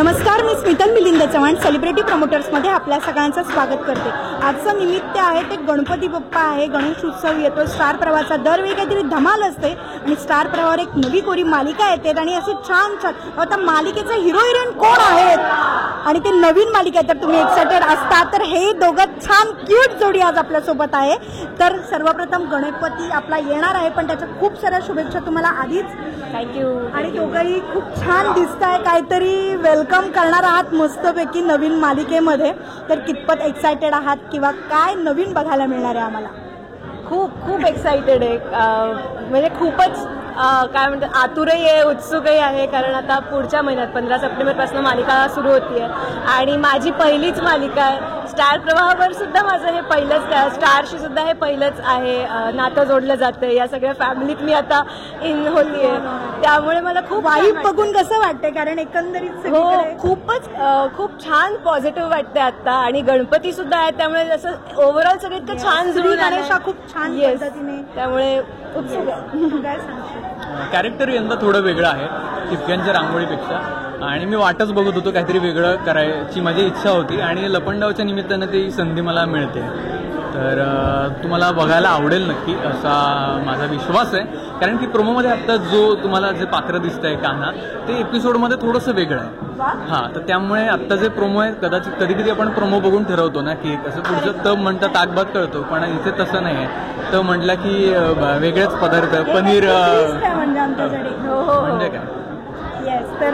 नमस्कार, मी स्मितल मिलिंद चव्हाण सेलिब्रिटी प्रमोटर्समध्ये आपल्या सगळ्यांचं स्वागत करते। आजचं निमित्त आहे ते गणपती बाप्पा आहे, गणेश उत्सव येतो। स्टार प्रवाहाचा दरवेळी काहीतरी धमाल असते आणि स्टार प्रवाहावर एक नवी कोरी मालिका येते आणि अशी छान छान आता मालिकेचे हिरो हिरोईन कोण आहेत आणि ते नवीन मालिका आहे, तर तुम्ही एक्साइटेड असता तर हे दोघं छान क्यूट जोडी आज आपल्यासोबत आहे। तर सर्वप्रथम गणपती आपला येणार आहे, पण त्याच्या खूप साऱ्या शुभेच्छा तुम्हाला आधीच। थँक्यू। आणि दोघंही खूप छान दिसताय, काहीतरी वेलकम करणार आहात मस्तपैकी नवीन मालिकेमध्ये। तर कितपत एक्साइटेड आहात किंवा काय नवीन बघायला मिळणार आहे आम्हाला? खूप एक्साइटेड आहे, म्हणजे खूपच काय म्हणतात आतुरही आहे, उत्सुकही आहे, कारण आता पुढच्या महिन्यात 15 सप्टेंबरपासून मालिका सुरू होतीये आणि माझी पहिलीच मालिका आहे। स्टार प्रवाहावर सुद्धा माझं हे पहिलंच, स्टारशी सुद्धा हे पहिलंच आहे, नातं जोडलं जातं। या सगळ्या फॅमिलीत मी आता इन होतीये, त्यामुळे मला खूप वाईब बघून कसं वाटतंय? कारण एकंदरीत खूप छान पॉझिटिव्ह वाटतंय आता आणि गणपती सुद्धा आहे, त्यामुळे असं ओव्हरऑल सगळं इतकं छान जुळून गणेशा खूप छान पद्धतीने, त्यामुळे कॅरेक्टर यंदा थोडं वेगळं आहे टिपक्यांच्या रांगोळीपेक्षा, आणि मी वाटच बघत होतो काहीतरी वेगळं करायची माझी इच्छा होती आणि लपंडावच्या निमित्तानं ती संधी मला मिळते। तर तुम्हाला बघायला आवडेल नक्की असा माझा विश्वास आहे, कारण की प्रोमोमध्ये आत्ता जो तुम्हाला जे पात्र दिसतंय कान्हा, ते एपिसोडमध्ये थोडंसं वेगळं आहे। हां, तर त्यामुळे आत्ता जे प्रोमो आहे, कदाचित कधी कधी आपण प्रोमो बघून ठरवतो ना की असं पुढचं तब म्हणता ताकबात कळतो, पण इथे तसं नाही आहे। तर म्हटलं की वेगळेच पदार्थ पनीर म्हणजे काय। येस, तर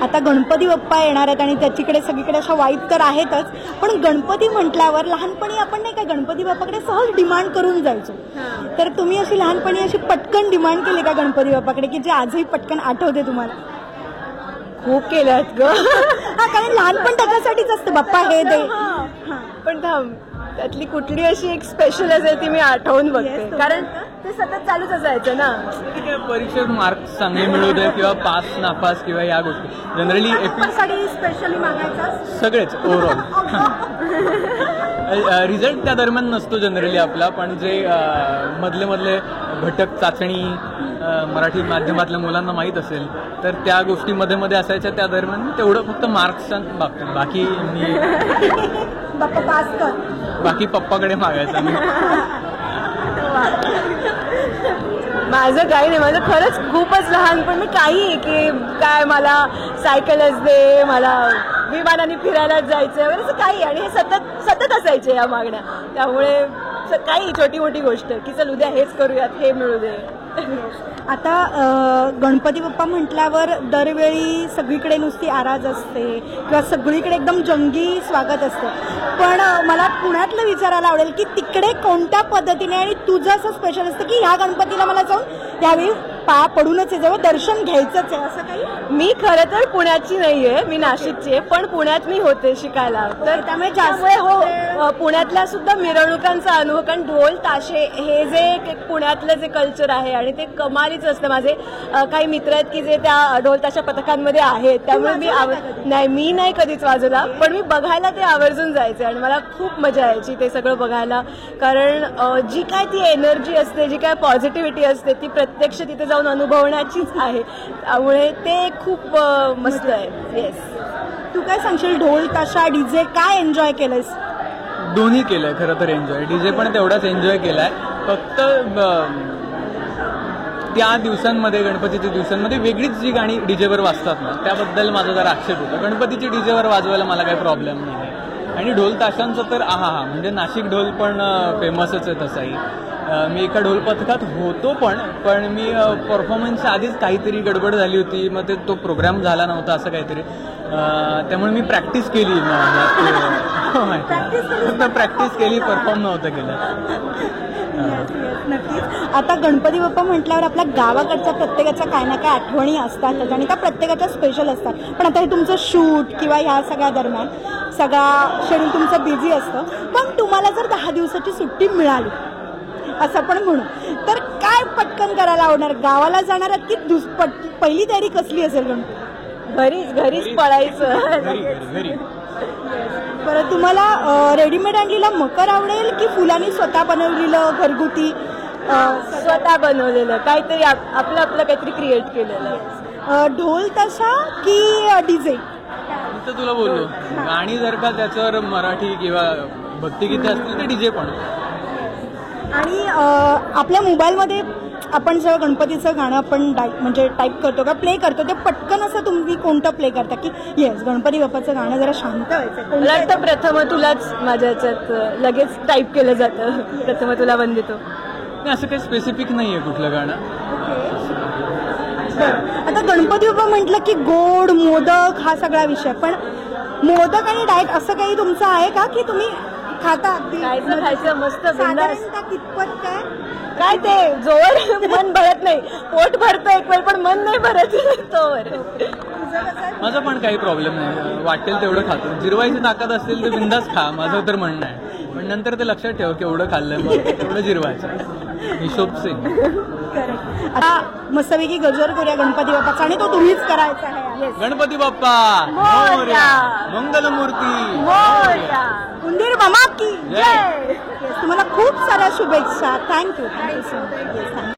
आता गणपती बाप्पा येणार आहेत आणि त्याच्याकडे सगळीकडे अशा वाईब तर आहेतच, पण गणपती म्हटल्यावर लहानपणी आपण नाही काय गणपती बाप्पाकडे सहज डिमांड करून जायचो। तर तुम्ही अशी लहानपणी अशी पटकन डिमांड केली का गणपती बाप्पाकडे की जे आजही पटकन आठवते तुम्हाला? खूप केल्यात ग। हा, कारण लहानपण त्याच्यासाठीच असतं, बाप्पा हे दे। पण थांब, त्यातली कुठली अशी एक स्पेशल असेल ती मी आठवून बघते, कारण ते सतत चालूच असायचं ना। परीक्षेत मार्क्स चांगले मिळू दे किंवा पास नापास किंवा या गोष्टी जनरली स्पेशली मागायचा सगळेच ओव्हरऑल रिझल्ट त्या दरम्यान नसतो जनरली आपला, पण जे मधले घटक चाचणी मराठी माध्यमातल्या मुलांना माहीत असेल तर त्या गोष्टी मध्ये असायच्या, त्या दरम्यान तेवढं फक्त मार्क्सच्या बाबतीत, बाकी मी बाप्पा पास कर, बाकी पप्पाकडे मागायचा मी। माझं काही नाही, माझं खरंच खूपच लहानपण, मी काही की काय मला सायकलच दे, मला विमानाने फिरायला जायचं वगैरे असं काही, आणि हे सतत असायचे या मागण्या, त्यामुळे काही छोटी मोठी गोष्ट की चल उद्या हेच करूयात, हे मिळू दे। आता गणपती बाप्पा म्हटल्यावर दरवेळी सगळीकडे नुसती आराज असते किंवा सगळीकडे एकदम जंगी स्वागत असतं, पण मला पुण्यातलं विचारायला आवडेल की तिकडे कोणत्या पद्धतीने आणि तुझं असं स्पेशल असतं की ह्या गणपतीला मला जाऊन यावेळी पाया पडूनच जवळ दर्शन घ्यायचंच आहे असं काही? मी खरं तर पुण्याची नाहीये, मी नाशिकची आहे, पण पुण्यात मी होते शिकायला, तर त्यामुळे हो पुण्यातल्या सुद्धा मिरवणुकांचा अनुभव, कारण ढोल ताशे हे जे पुण्यातलं जे कल्चर आहे आणि ते कमालीच असतं। माझे काही मित्र आहेत की जे त्या ढोल ताशा पथकांमध्ये आहेत, त्यामुळे मी नाही कधीच वाजवला, पण मी बघायला ते आवर्जून जायचे आणि मला खूप मजा यायची ते सगळं बघायला, कारण जी काय ती एनर्जी असते, जी काय पॉझिटिव्हिटी असते, ती प्रत्यक्ष तिथे जाऊन अनुभवण्याचीच आहे, त्यामुळे ते खूप मस्त आहे। येस, तू काय सांगशील, ढोल ताशा डीजे काय एन्जॉय केलंयस? दोन्ही केलंय खरं तर एन्जॉय, डीजे पण तेवढाच एन्जॉय केलाय, फक्त त्या दिवसांमध्ये गणपतीच्या दिवसांमध्ये वेगळीच जी गाणी डीजेवर वाजतात ना, त्याबद्दल माझा जरा आक्षेप होता। गणपतीची डीजेवर वाजवायला मला काही प्रॉब्लेम नाही आहे, आणि ढोल ताशांचं तर आहा, म्हणजे नाशिक ढोल पण फेमसच आहे तसाही। मी एका ढोल पथकात होतो, पण मी परफॉर्मन्सच्या आधीच काहीतरी गडबड झाली होती, मग ते तो प्रोग्राम झाला नव्हता असं काहीतरी, त्यामुळे मी प्रॅक्टिस केली, प्रॅक्टिस केली, परफॉर्म नव्हतं केलं। नक्कीच। आता गणपती बाप्पा म्हटल्यावर आपल्या गावाकडच्या प्रत्येकाच्या काय ना काय आठवणी असतात आणि त्या प्रत्येकाच्या स्पेशल असतात, पण आता हे तुमचं शूट किंवा ह्या सगळ्या दरम्यान सगळा शेड्यूल तुमचं बिझी असतं, पण तुम्हाला जर 10 दिवसाची सुट्टी मिळाली असं पण म्हणू, तर काय पटकन करायला आवडणार? गावाला जाणार की पहिली तयारी कसली असेल? घरीच पळायचं। बरं, तुम्हाला रेडीमेड आणलेला मकर आवडेल की फुलांनी स्वतः बनवलेलं घरगुती? स्वतः बनवलेलं काहीतरी, आपलं काहीतरी क्रिएट केलेलं। ढोल ताशा की डीजे? तुला बोललो, गाणी जर का त्याच्यावर मराठी किंवा भक्तिगीते असतील तर डीजे पण. आणि आपल्या मोबाईलमध्ये आपण जेव्हा गणपतीचं गाणं आपण म्हणजे टाईप करतो का प्ले करतो ते पटकन असं तुम्ही कोणतं प्ले करता की येस गणपती बाप्पाचं गाणं जरा शांत व्हायचं? मला वाटतं प्रथम तुलाच माझ्या ह्याच्यात लगेच टाईप केलं जातं, प्रथम तुला वंदितो. नाही, असं काही स्पेसिफिक नाही आहे कुठलं गाणं. आता गणपती बाप्पा म्हटलं की गोड मोदक हा सगळा विषय, पण मोदक आणि डाएट असं काही तुमचं आहे का की तुम्ही खाता अगदी खायचं मस्त बिनधास्त. साधारणतः कितपत काय? काय ते जोवर मन भरत नाही, पोट भरतं एक वेळ पण मन नाही भरत तोवर. माझा पण काही प्रॉब्लेम नाही, वाटेल तेवढं खातो. जिरवायची ताकद असेल तर बिंदास खा, माझं तर म्हणणं आहे. पण नंतर ते लक्षात ठेव केवढं खाल्लंय मग तेवढं जिरवायचं. हिशोब से. आता मस्तपैकी गजर करूया गणपती बाप्पाचा आणि तो तुम्हीच करायचा आहे. गणपती बाप्पा मोरया, मंगलमूर्ती मोरया. उंदीर मामा की जय. तुम्हाला खूप साऱ्या शुभेच्छा. Thank you so much.